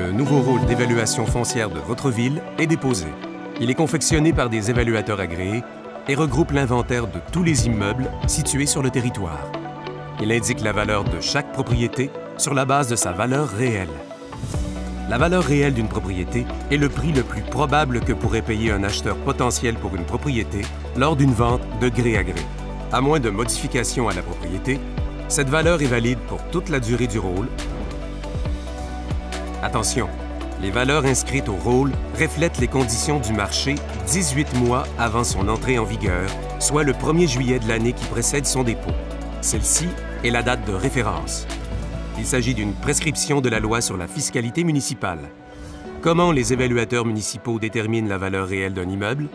Le nouveau rôle d'évaluation foncière de votre ville est déposé. Il est confectionné par des évaluateurs agréés et regroupe l'inventaire de tous les immeubles situés sur le territoire. Il indique la valeur de chaque propriété sur la base de sa valeur réelle. La valeur réelle d'une propriété est le prix le plus probable que pourrait payer un acheteur potentiel pour une propriété lors d'une vente de gré à gré. À moins de modifications à la propriété, cette valeur est valide pour toute la durée du rôle. Attention, les valeurs inscrites au rôle reflètent les conditions du marché 18 mois avant son entrée en vigueur, soit le 1er juillet de l'année qui précède son dépôt. Celle-ci est la date de référence. Il s'agit d'une prescription de la loi sur la fiscalité municipale. Comment les évaluateurs municipaux déterminent la valeur réelle d'un immeuble?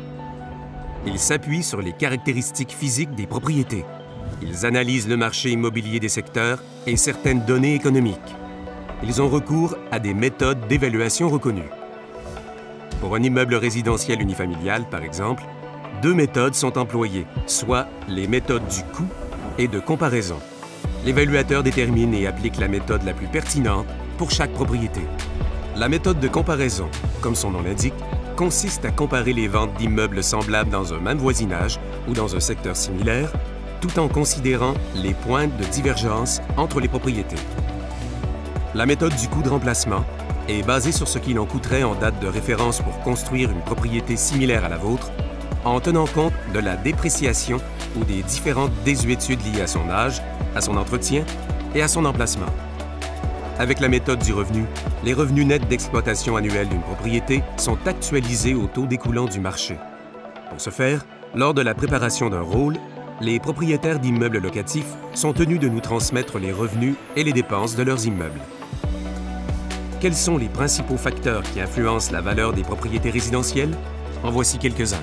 Ils s'appuient sur les caractéristiques physiques des propriétés. Ils analysent le marché immobilier des secteurs et certaines données économiques. Ils ont recours à des méthodes d'évaluation reconnues. Pour un immeuble résidentiel unifamilial, par exemple, 2 méthodes sont employées, soit les méthodes du coût et de comparaison. L'évaluateur détermine et applique la méthode la plus pertinente pour chaque propriété. La méthode de comparaison, comme son nom l'indique, consiste à comparer les ventes d'immeubles semblables dans un même voisinage ou dans un secteur similaire, tout en considérant les points de divergence entre les propriétés. La méthode du coût de remplacement est basée sur ce qu'il en coûterait en date de référence pour construire une propriété similaire à la vôtre, en tenant compte de la dépréciation ou des différentes désuétudes liées à son âge, à son entretien et à son emplacement. Avec la méthode du revenu, les revenus nets d'exploitation annuels d'une propriété sont actualisés au taux découlant du marché. Pour ce faire, lors de la préparation d'un rôle, les propriétaires d'immeubles locatifs sont tenus de nous transmettre les revenus et les dépenses de leurs immeubles. Quels sont les principaux facteurs qui influencent la valeur des propriétés résidentielles? En voici quelques-uns.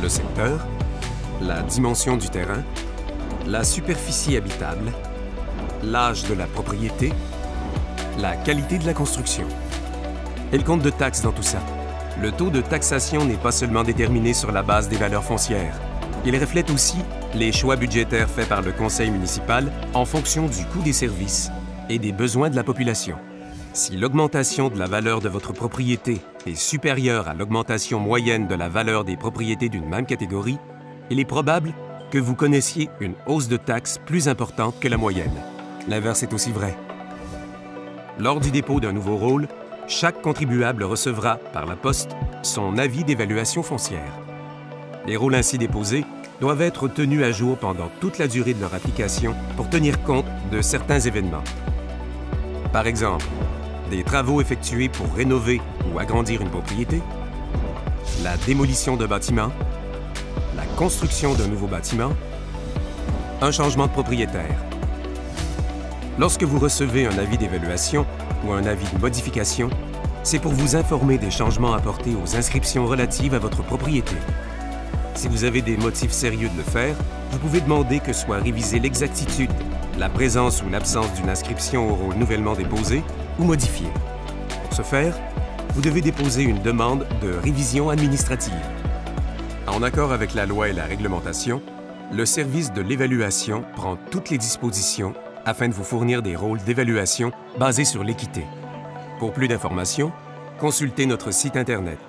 Le secteur, la dimension du terrain, la superficie habitable, l'âge de la propriété, la qualité de la construction. Et le compte de taxes dans tout ça. Le taux de taxation n'est pas seulement déterminé sur la base des valeurs foncières. Il reflète aussi les choix budgétaires faits par le conseil municipal en fonction du coût des services et des besoins de la population. Si l'augmentation de la valeur de votre propriété est supérieure à l'augmentation moyenne de la valeur des propriétés d'une même catégorie, il est probable que vous connaissiez une hausse de taxes plus importante que la moyenne. L'inverse est aussi vrai. Lors du dépôt d'un nouveau rôle, chaque contribuable recevra, par la poste, son avis d'évaluation foncière. Les rôles ainsi déposés doivent être tenus à jour pendant toute la durée de leur application pour tenir compte de certains événements. Par exemple, des travaux effectués pour rénover ou agrandir une propriété, la démolition d'un bâtiment, la construction d'un nouveau bâtiment, un changement de propriétaire. Lorsque vous recevez un avis d'évaluation ou un avis de modification, c'est pour vous informer des changements apportés aux inscriptions relatives à votre propriété. Si vous avez des motifs sérieux de le faire, vous pouvez demander que soit révisée l'exactitude, la présence ou l'absence d'une inscription au rôle nouvellement déposé ou modifiée. Pour ce faire, vous devez déposer une demande de révision administrative. En accord avec la loi et la réglementation, le service de l'évaluation prend toutes les dispositions afin de vous fournir des rôles d'évaluation basés sur l'équité. Pour plus d'informations, consultez notre site Internet